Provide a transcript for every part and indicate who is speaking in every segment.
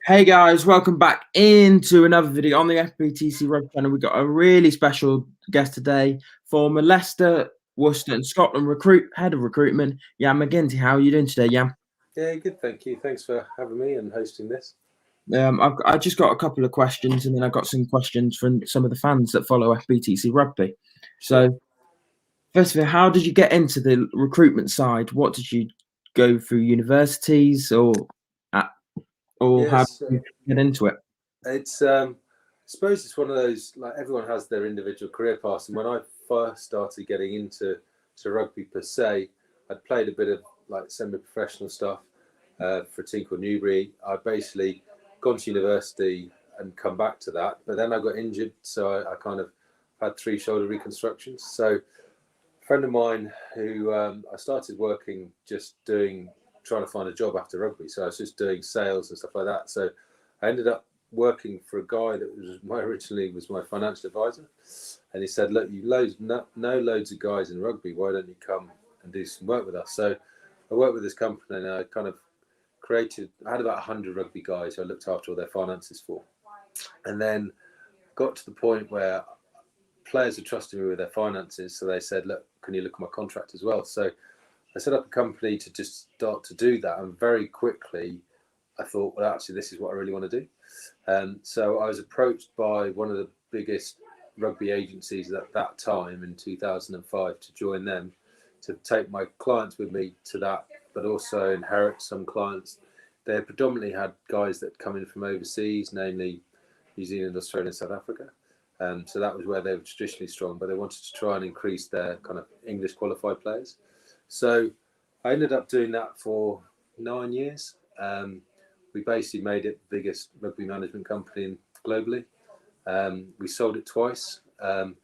Speaker 1: Hey guys, welcome back into another video on the FBTC Rugby channel. We've got a really special guest today, former Leicester, Worcester and Scotland head of recruitment, Jan McGinty. How are you doing today, Jan?
Speaker 2: Yeah, good, thank you. Thanks for having me and hosting this.
Speaker 1: I just got a couple of questions, and then I've got some questions from some of the fans that follow FBTC Rugby.
Speaker 2: Sure.
Speaker 1: So, first of all, how did you get into the recruitment side? What did you go through universities, or how
Speaker 2: Yes,
Speaker 1: did you get into it?
Speaker 2: it's. I suppose it's one of those, like, everyone has their individual career paths, and when I first started getting into rugby per se, I'd played a bit of like semi-professional stuff for a team called Newbury. I basically gone to university and come back to that, but then I got injured, so I kind of had 3 shoulder reconstructions. So a friend of mine who I started working just trying to find a job after rugby. So I was just doing sales and stuff like that. So I ended up working for a guy that was originally was my financial advisor, and he said, "Look, you know loads of guys in rugby. Why don't you come and do some work with us?" So I worked with this company, and I kind of I had about 100 rugby guys who I looked after all their finances for, and then got to the point where players had trusted me with their finances, so they said, "Look, can you look at my contract as well?" So I set up a company to just start to do that, and very quickly I thought, well, actually, this is what I really want to do. So I was approached by one of the biggest rugby agencies at that time in 2005 to join them, to take my clients with me to that, but also inherit some clients. They predominantly had guys that come in from overseas, namely New Zealand, Australia, and South Africa. So that was where they were traditionally strong, but they wanted to try and increase their kind of English qualified players. So I ended up doing that for 9 years. We basically made it the biggest rugby management company globally. We sold it twice. And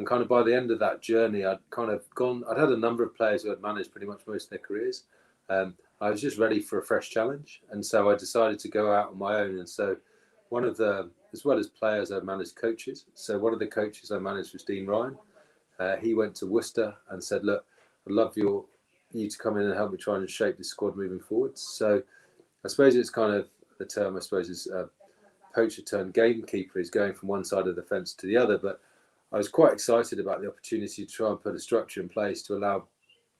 Speaker 2: kind of by the end of that journey, I'd had a number of players who had managed pretty much most of their careers. I was just ready for a fresh challenge. And so I decided to go out on my own. And so as well as players, I managed coaches. So one of the coaches I managed was Dean Ryan. He went to Worcester and said, "Look, I'd love you to come in and help me try and shape this squad moving forwards." So I suppose it's kind of the term, I suppose, is poacher turned gamekeeper, is going from one side of the fence to the other. But I was quite excited about the opportunity to try and put a structure in place to allow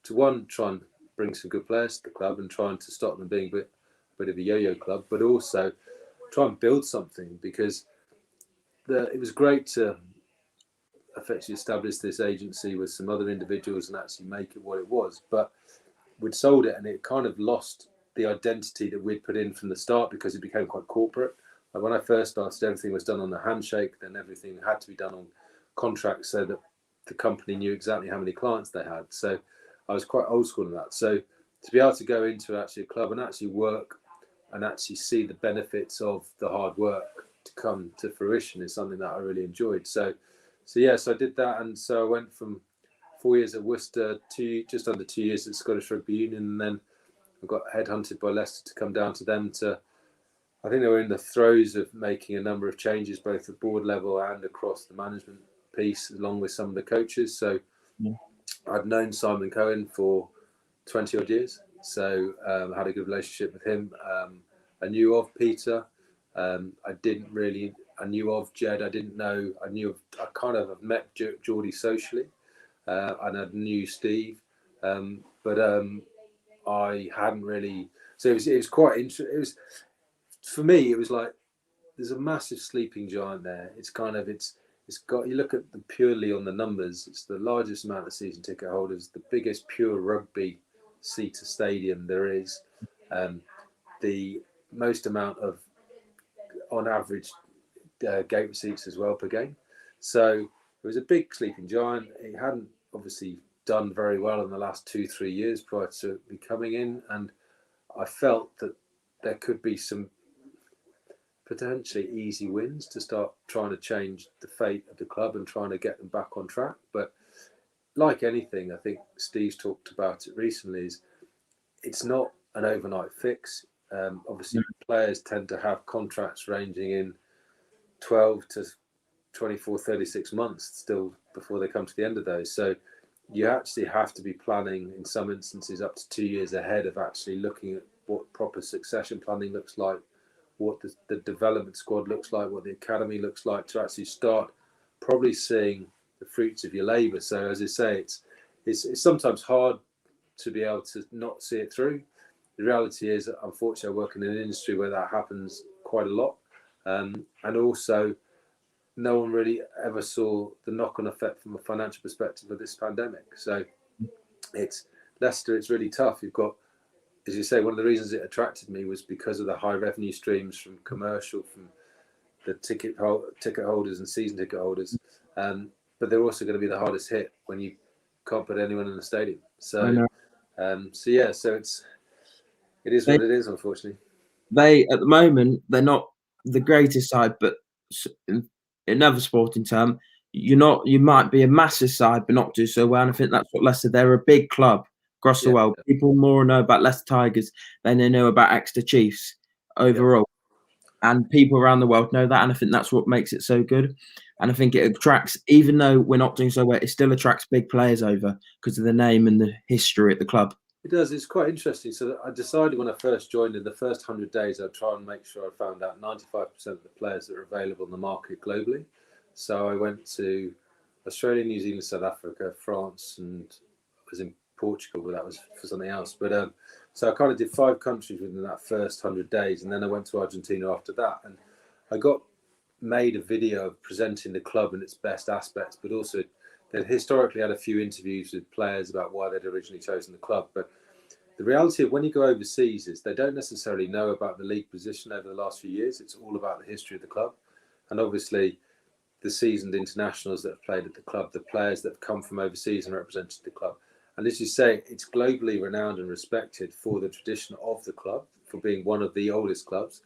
Speaker 2: try and bring some good players to the club and trying to stop them being a bit of a yo-yo club, but also try and build something, because it was great to effectively establish this agency with some other individuals and actually make it what it was. But we'd sold it and it kind of lost the identity that we'd put in from the start, because it became quite corporate. Like when I first started, everything was done on a handshake, then everything had to be done on contracts so that the company knew exactly how many clients they had. So I was quite old school in that. So to be able to go into actually a club and actually work and actually see the benefits of the hard work to come to fruition is something that I really enjoyed. So yes, I did that, and so I went from 4 years at Worcester to just under 2 years at Scottish Rugby Union, and then I got headhunted by Leicester to come down to them I think they were in the throes of making a number of changes, both at board level and across the management piece, along with some of the coaches. So I'd known Simon Cohen for 20 odd years, so I had a good relationship with him. I knew of Peter. I knew of Jed. I kind of met Geordie socially, and I knew Steve, but I hadn't really. So it was quite interesting. For me, it was like there's a massive sleeping giant there. It's got, you look at the purely on the numbers, it's the largest amount of season ticket holders, the biggest pure rugby seater stadium there is, the most amount of, on average, gate receipts as well per game. So it was a big sleeping giant. It hadn't obviously done very well in the last 2-3 years prior to me coming in, and I felt that there could be some potentially easy wins to start trying to change the fate of the club and trying to get them back on track. But like anything, I think Steve's talked about it recently, is it's not an overnight fix. Obviously, players tend to have contracts ranging in 12 to 24, 36 months still before they come to the end of those. So you actually have to be planning, in some instances, up to 2 years ahead of actually looking at what proper succession planning looks like, what the development squad looks like, what the academy looks like, to actually start probably seeing the fruits of your labour. So as I say, it's sometimes hard to be able to not see it through. The reality is, unfortunately, I work in an industry where that happens quite a lot, and also no one really ever saw the knock-on effect from a financial perspective of this pandemic. So it's Leicester, it's really tough. You've got, as you say, one of the reasons it attracted me was because of the high revenue streams from commercial, from the ticket holders and season ticket holders. But they're also going to be the hardest hit when you can't put anyone in the stadium. So, so it is what it is, unfortunately.
Speaker 1: They at the moment they're not the greatest side, but in another sporting term, you might be a massive side but not do so well. And I think that's what Leicester. They're a big club across the world. People more know about Leicester Tigers than they know about Exeter Chiefs overall. And people around the world know that, and I think that's what makes it so good. And I think it attracts, even though we're not doing so well, it still attracts big players over because of the name and the history at the club.
Speaker 2: It does. It's quite interesting. So I decided when I first joined, in the first 100 days, I'd try and make sure I found out 95% of the players that are available in the market globally. So I went to Australia, New Zealand, South Africa, France, and I was in Portugal, but that was for something else. But so I kind of did 5 countries within that first 100 days, and then I went to Argentina after that. And I made a video of presenting the club and its best aspects, but also they'd historically had a few interviews with players about why they'd originally chosen the club. But the reality of when you go overseas is they don't necessarily know about the league position over the last few years. It's all about the history of the club. And obviously, the seasoned internationals that have played at the club, the players that have come from overseas and represented the club. And as you say, it's globally renowned and respected for the tradition of the club, for being one of the oldest clubs,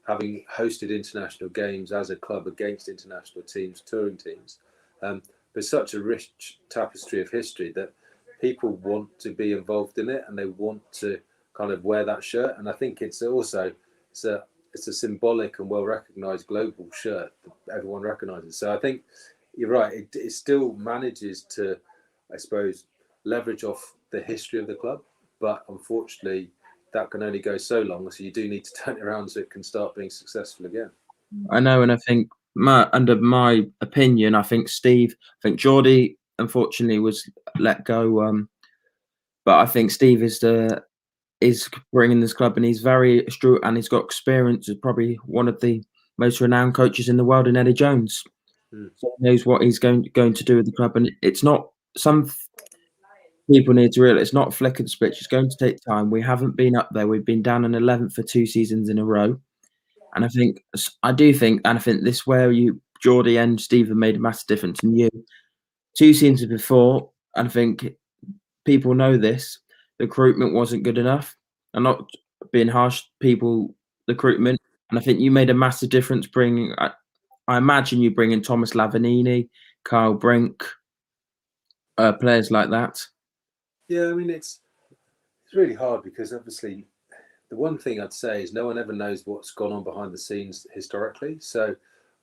Speaker 2: having hosted international games as a club against international teams, touring teams. There's such a rich tapestry of history that people want to be involved in it and they want to kind of wear that shirt. And I think it's also it's a symbolic and well recognised global shirt that everyone recognises. So I think you're right. It still manages to, I suppose, leverage off the history of the club, but unfortunately that can only go so long. So you do need to turn it around so it can start being successful again.
Speaker 1: I know, and I think under my opinion, I think Geordie unfortunately was let go. But I think Steve is bringing this club, and he's very astute, and he's got experience as probably one of the most renowned coaches in the world in Eddie Jones. So he knows what he's going to do with the club, and it's not some people need to realize it's not a flick of the switch. It's going to take time. We haven't been up there. We've been down in 11th for 2 seasons in a row. And I do think this where Geordie and Steve have made a massive difference. And you, 2 seasons before, and I think people know this, the recruitment wasn't good enough. I'm not being harsh, the recruitment. And I think you made a massive difference bringing, I imagine you bring in Thomas Lavanini, Kyle Brink, players like that.
Speaker 2: Yeah, I mean, it's really hard because obviously the one thing I'd say is no one ever knows what's gone on behind the scenes historically. So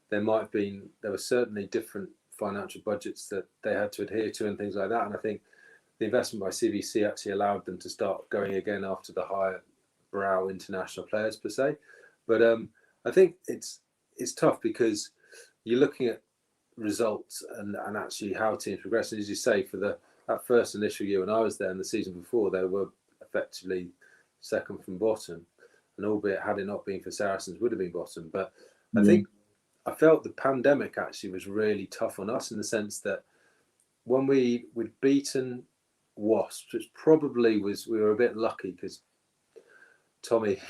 Speaker 2: there were certainly different financial budgets that they had to adhere to and things like that. And I think the investment by CVC actually allowed them to start going again after the higher brow international players per se. But I think it's tough because you're looking at results and actually how teams progress. And as you say, for that first initial year when I was there and the season before, they were effectively second from bottom, and albeit had it not been for Saracens would have been bottom. But I think I felt the pandemic actually was really tough on us in the sense that when we'd beaten Wasps, which probably we were a bit lucky because Tommy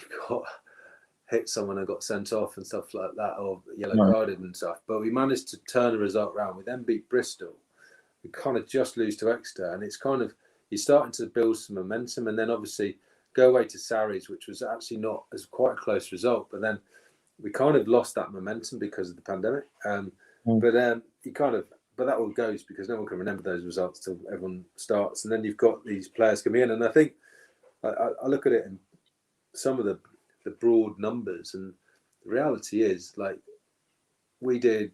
Speaker 2: hit someone and got sent off and stuff like that, or yellow carded and stuff. But we managed to turn the result around. We then beat Bristol. We kind of just lose to Exeter, and it's kind of you're starting to build some momentum, and then obviously go away to Sarries, which was actually not as quite a close result, but then we kind of lost that momentum because of the pandemic. But that all goes because no one can remember those results till everyone starts, and then you've got these players coming in, and I think I look at it in some of the broad numbers, and the reality is like we did,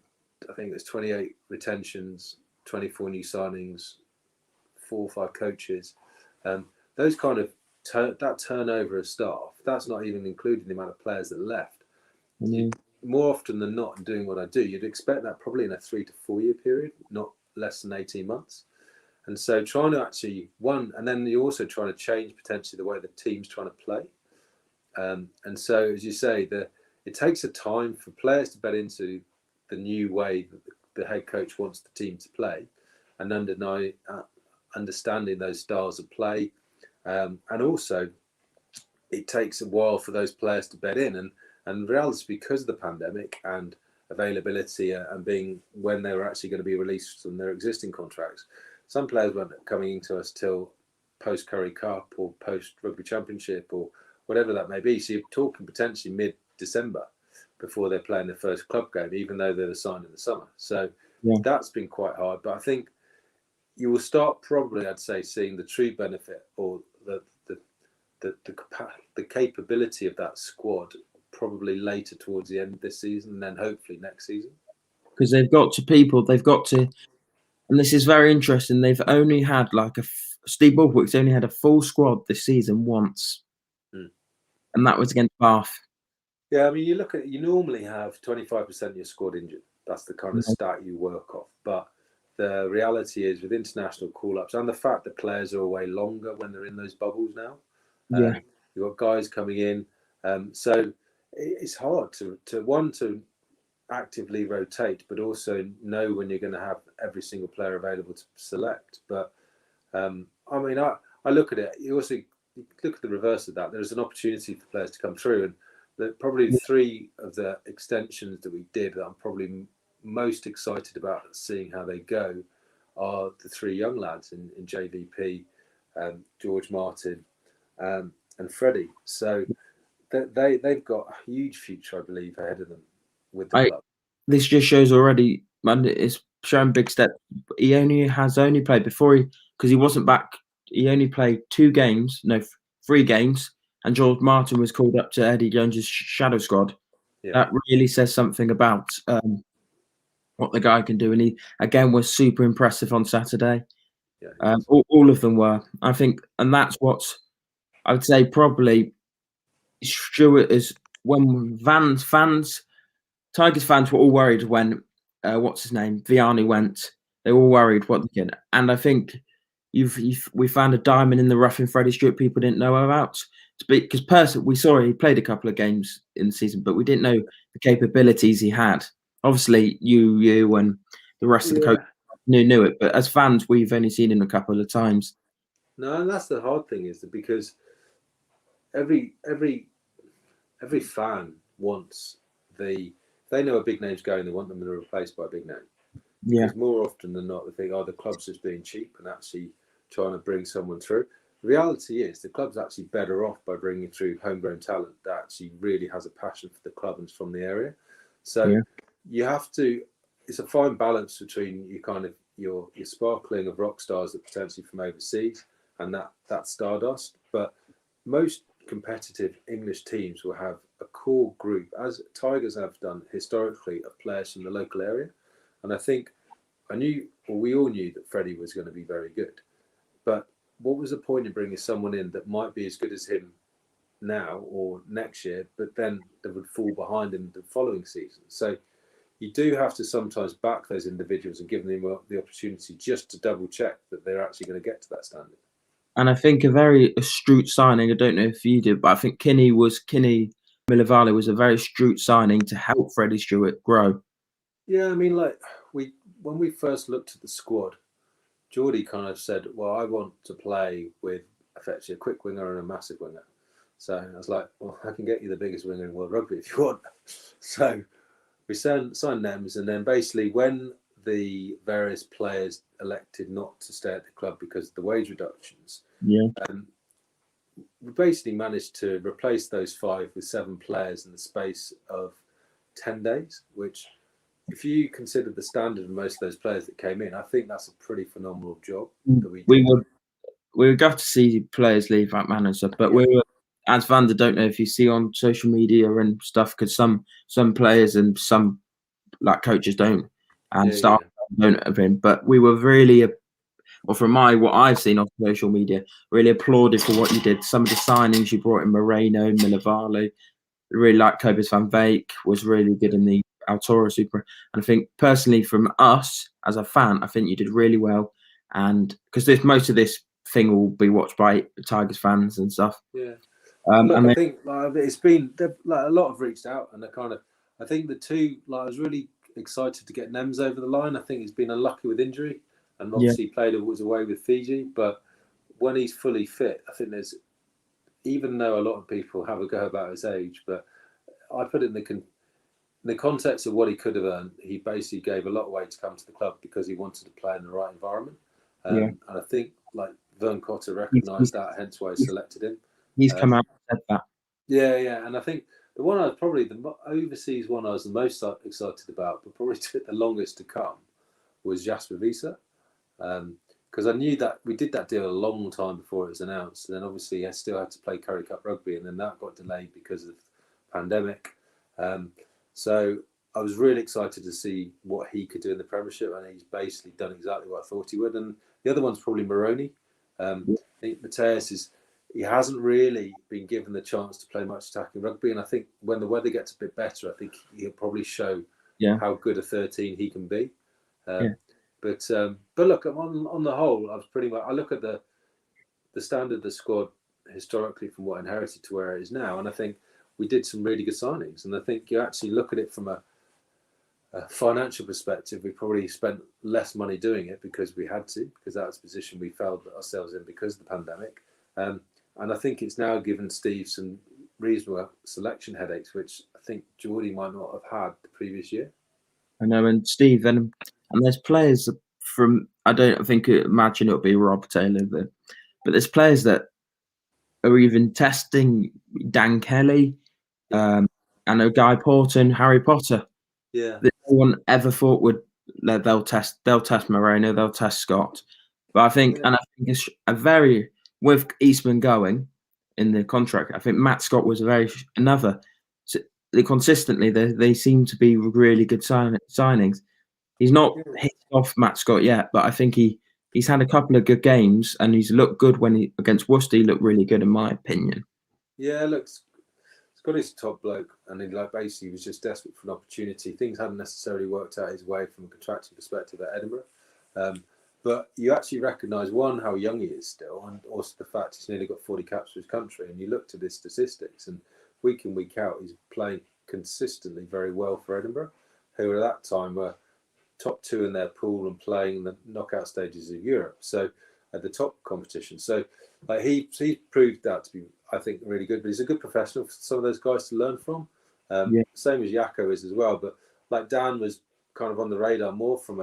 Speaker 2: I think there's 28 retentions, 24 new signings, 4 or 5 coaches. Those kind of that turnover of staff, that's not even including the amount of players that left. more often than not, in doing what I do, you'd expect that probably in a 3 to 4 year period, not less than 18 months. And so trying to actually, and then you're also trying to change potentially the way the team's trying to play. And so, as you say, it takes a time for players to bed into the new way that the head coach wants the team to play, and understanding those styles of play. And also, it takes a while for those players to bed in. And reality, because of the pandemic and availability and being when they were actually going to be released from their existing contracts, some players weren't coming into us till post Curry Cup or post Rugby Championship or whatever that may be. So you're talking potentially mid-December before they're playing their first club game, even though they're signed in the summer. So that's been quite hard. But I think you will start probably, I'd say, seeing the true benefit or the capability of that squad probably later towards the end of this season, and then hopefully next season.
Speaker 1: Because they've got to, and this is very interesting. They've only had Steve Borthwick's only had a full squad this season once, and that was against Bath.
Speaker 2: Yeah, I mean, you normally have 25% of your squad injured. That's the kind of stat you work off. But the reality is, with international call-ups and the fact that players are away longer when they're in those bubbles now, you've got guys coming in, so it's hard to actively rotate, but also know when you're going to have every single player available to select. But I mean, I look at it. You also look at the reverse of that. There's an opportunity for players to come through, and probably 3 of the extensions that we did that I'm probably most excited about seeing how they go are the 3 young lads in JVP, George Martin, and Freddie. So they've got a huge future, I believe, ahead of them with the club.
Speaker 1: This just shows already, man, it's showing big steps. He only played before because he wasn't back. He only played 3 games, and George Martin was called up to Eddie Jones's shadow squad. That really says something about what the guy can do. And he again was super impressive on Saturday. All of them were, I think, and that's what I would say probably Stuart is when Tigers fans were all worried when what's his name, Vianney went. They were all worried what they can. And I think we found a diamond in the rough in Freddie Stewart people didn't know about. Because we saw he played a couple of games in the season, but we didn't know the capabilities he had. Obviously, you and the rest of the coach knew it, but as fans, we've only seen him a couple of times.
Speaker 2: No, and that's the hard thing, is that because every fan wants they know a big name's going, they want them to be replaced by a big name.
Speaker 1: Yeah.
Speaker 2: Because more often than not, they think, the club's just being cheap and actually trying to bring someone through. The reality is the club's actually better off by bringing through homegrown talent that actually really has a passion for the club and is from the area. So you have to, it's a fine balance between your sparkling of rock stars that potentially from overseas and that stardust. But most competitive English teams will have a core group, as Tigers have done historically, of players from the local area. And I think we all knew that Freddie was going to be very good. But what was the point in bringing someone in that might be as good as him now or next year, but then they would fall behind him the following season? So you do have to sometimes back those individuals and give them the opportunity just to double check that they're actually going to get to that standard.
Speaker 1: And I think a very astute signing, I don't know if you did, but I think Kinney Milavale was a very astute signing to help Freddie Stewart grow.
Speaker 2: Yeah, I mean, when we first looked at the squad, Geordie kind of said, well, I want to play with effectively a quick winger and a massive winger. So I was like, well, I can get you the biggest winger in world rugby if you want. So we signed Nems, and then basically when the various players elected not to stay at the club because of the wage reductions, we basically managed to replace those 5 with 7 players in the space of 10 days, which, if you consider the standard of most of those players that came in, I think that's a pretty phenomenal job that we did.
Speaker 1: We were glad to see players leave that manner and stuff, but we were, as fans, I don't know if you see on social media and stuff, because some players and some coaches don't, and staff don't have been. But we were really, or from what I've seen on social media, really applauded for what you did. Some of the signings you brought in, Moreno, Milavale, really like Cobus van Beek, was really good in the Altura Super. And I think personally from us as a fan, I think you did really well. And because most of this thing will be watched by Tigers fans and stuff.
Speaker 2: Yeah. And look,
Speaker 1: And
Speaker 2: I
Speaker 1: then,
Speaker 2: think like it's been like a lot have reached out, and I think the two like I was really excited to get Nems over the line. I think he's been unlucky with injury, and
Speaker 1: yeah,
Speaker 2: obviously was away with Fiji. But when he's fully fit, I think there's, even though a lot of people have a go about his age, but I put it in the context of what he could have earned. He basically gave a lot away to come to the club because he wanted to play in the right environment,
Speaker 1: yeah.
Speaker 2: and I think like Vern Cotter
Speaker 1: He's, he's,
Speaker 2: recognised that, hence why he
Speaker 1: he's
Speaker 2: selected him.
Speaker 1: he's come
Speaker 2: Um,
Speaker 1: out and said that.
Speaker 2: Yeah, yeah, and I think the one I was probably the overseas one I was the most excited about, but probably took the longest to come, was Jasper Wiese, because I knew that we did that deal a long time before it was announced. And then obviously I still had to play Curry Cup rugby, and then that got delayed because of the pandemic. So I was really excited to see what he could do in the Premiership, and he's basically done exactly what I thought he would. And the other one's probably Moroni. I think Mateus he hasn't really been given the chance to play much attacking rugby, and I think when the weather gets a bit better, I think he'll probably show
Speaker 1: Yeah,
Speaker 2: how good a 13 he can be.
Speaker 1: yeah.
Speaker 2: But look, on the whole, I was pretty much. I look at the standard of the squad historically from what inherited to where it is now, and I think we did some really good signings. And I think you actually look at it from a financial perspective, we probably spent less money doing it because we had to, because that was the position we found ourselves in because of the pandemic. And I think it's now given Steve some reasonable selection headaches, which I think Geordie might not have had the previous year.
Speaker 1: I know, and Steve, and there's players from, I don't think, imagine it'll be Rob Taylor, but there's players that are even testing Dan Kelly,
Speaker 2: Yeah,
Speaker 1: and a Guy Porton, Harry Potter,
Speaker 2: yeah,
Speaker 1: that no one ever thought would. They'll test Moreno, they'll test Scott, but I think
Speaker 2: yeah,
Speaker 1: it's a very, with Eastman going in the contract. I think Matt Scott was a very another. Consistently, they seem to be really good signings. He's not
Speaker 2: yeah.
Speaker 1: hit off Matt Scott yet, but I think he's had a couple of good games, and he's looked good when he against Worcester. He looked really good in my opinion.
Speaker 2: Yeah, looks Scotty's top bloke, and he basically was just desperate for an opportunity. Things hadn't necessarily worked out his way from a contracting perspective at Edinburgh, but you actually recognise one how young he is still, and also the fact he's nearly got 40 caps for his country. And you look at his statistics, and week in week out, he's playing consistently very well for Edinburgh, who at that time were top two in their pool and playing in the knockout stages of Europe. So at the top competition. So he proved that to be, I think, really good. But he's a good professional for some of those guys to learn from.
Speaker 1: Yeah,
Speaker 2: Same as Yako is as well. But like Dan was kind of on the radar more from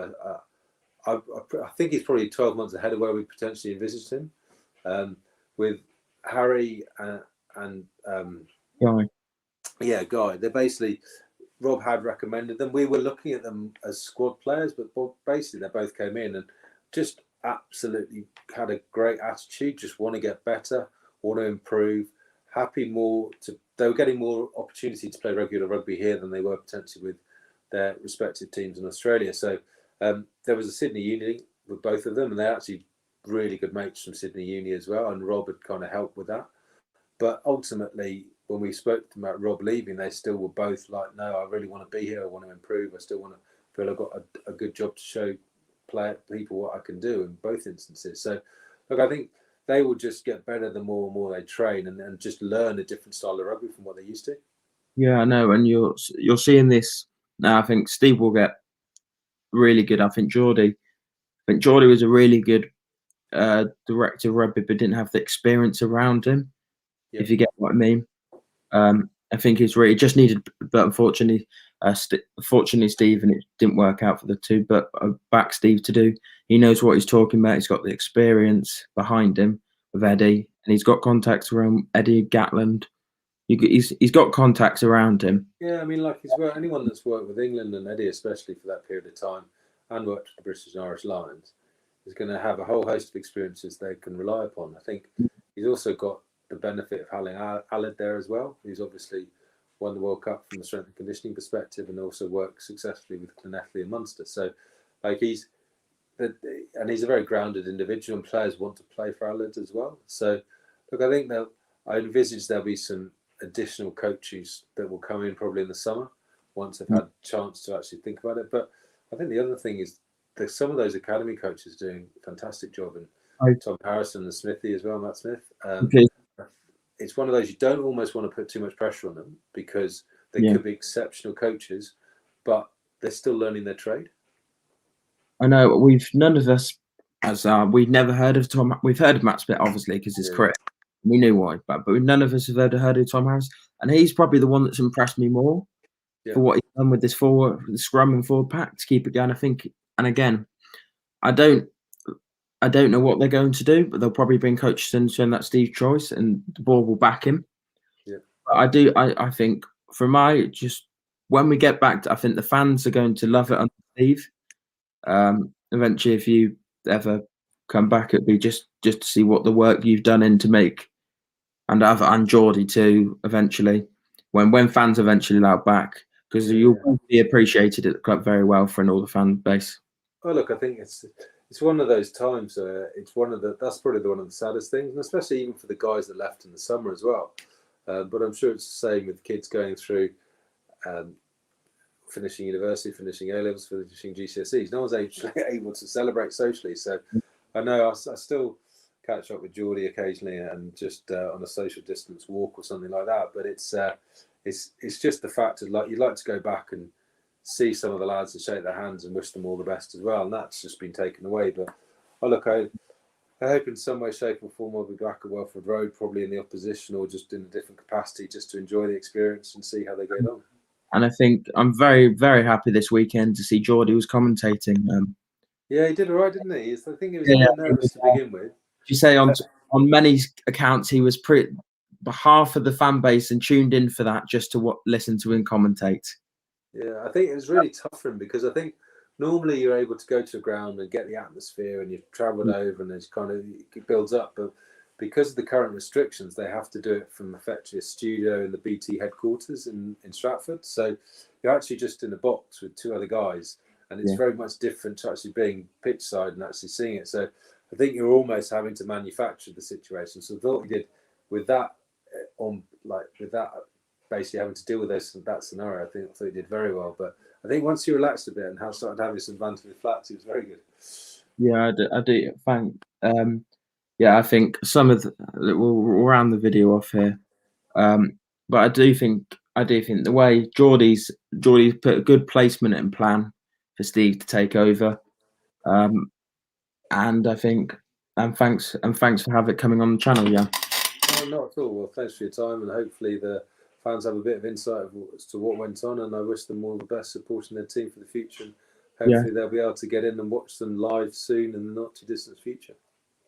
Speaker 2: I think he's probably 12 months ahead of where we potentially envisaged him. With Harry and
Speaker 1: Guy.
Speaker 2: yeah, Guy. They're basically, Rob had recommended them. We were looking at them as squad players, but basically they both came in and just absolutely had a great attitude, just want to get better, want to improve, happy more to, they were getting more opportunity to play regular rugby here than they were potentially with their respective teams in Australia. So there was a Sydney Uni with both of them, and they're actually really good mates from Sydney Uni as well, and Rob had kind of helped with that. But ultimately, when we spoke to them about Rob leaving, they still were both like, no, I really want to be here. I want to improve. I still want to feel I've got a good job to show people what I can do in both instances. So, look, I think they will just get better the more and more they train and just learn a different style of rugby from what they used to.
Speaker 1: Yeah, I know, and you're seeing this now. I think Steve will get really good. I think Geordie was a really good director of rugby, but didn't have the experience around him.
Speaker 2: Yep.
Speaker 1: If you get what I mean. I think he's really just needed, but unfortunately, Steve, and it didn't work out for the two. But back Steve to do. He knows what he's talking about. He's got the experience behind him with Eddie, and he's got contacts around Eddie Gatland. He's got contacts around him.
Speaker 2: Yeah, I mean, like anyone that's worked with England and Eddie, especially for that period of time, and worked with the British and Irish Lions, is going to have a whole host of experiences they can rely upon. I think he's also got the benefit of having Aled there as well, who's obviously won the World Cup from the strength and conditioning perspective, and also worked successfully with Llanelli and Munster. So, he's a very grounded individual, and players want to play for Aled as well. So, look, I think I envisage there'll be some additional coaches that will come in probably in the summer once they've had a chance to actually think about it. But I think the other thing is that some of those academy coaches are doing a fantastic job, and Tom Harrison and Smithy as well, Matt Smith. It's one of those you don't almost want to put too much pressure on them because they could be exceptional coaches, but they're still learning their trade.
Speaker 1: I know none of us, as we've never heard of Tom. We've heard of Matt Smith obviously because his career. We knew why, but none of us have ever heard of Tom Harris, and he's probably the one that's impressed me more for what he's done with this forward, the scrum and forward pack to keep it going. I think, and again, I don't know what they're going to do, but they'll probably bring coaches in saying that's Steve's choice, and the board will back him.
Speaker 2: Yeah,
Speaker 1: but I think when we get back, I think the fans are going to love it under Steve. Eventually, if you ever come back, it'd be just to see what the work you've done in to make, and Geordie too. Eventually, when fans eventually allow back, because you'll be appreciated at the club very well for all the fan base.
Speaker 2: Oh look, I think it's one of those times. It's that's probably one of the saddest things, and especially even for the guys that left in the summer as well. But I'm sure it's the same with kids going through. Finishing university, finishing A-levels, finishing GCSEs. No one's actually able to celebrate socially. So I know I still catch up with Geordie occasionally and just on a social distance walk or something like that. But it's just the fact of you'd like to go back and see some of the lads and shake their hands and wish them all the best as well. And that's just been taken away. But I hope in some way, shape or form I'll be back at Welford Road, probably in the opposition or just in a different capacity, just to enjoy the experience and see how they get on.
Speaker 1: And I think I'm very, very happy this weekend to see Geordie was commentating.
Speaker 2: Yeah, he did all right, didn't he? I think he was a bit nervous to begin with.
Speaker 1: You say on many accounts he was half of the fan base and tuned in for that just to listen to him commentate.
Speaker 2: Yeah, I think it was really tough for him because I think normally you're able to go to a ground and get the atmosphere and you've travelled over and it builds up. But because of the current restrictions, they have to do it from effectively a studio in the BT headquarters in Stratford. So you're actually just in a box with two other guys, and it's very much different to actually being pitch side and actually seeing it. So I think you're almost having to manufacture the situation. So I thought he did with that basically having to deal with that scenario. I thought he did very well. But I think once you relaxed a bit and started having some banter with Flats, he was very good.
Speaker 1: Yeah, I do. Yeah, I think some of we'll round the video off here. But I do think the way Geordie's put a good placement and plan for Steve to take over. And I think thanks for having it coming on the channel, yeah.
Speaker 2: No, not at all. Well, thanks for your time, and hopefully the fans have a bit of insight as to what went on, and I wish them all the best supporting their team for the future. And hopefully they'll be able to get in and watch them live soon in the not too distant future.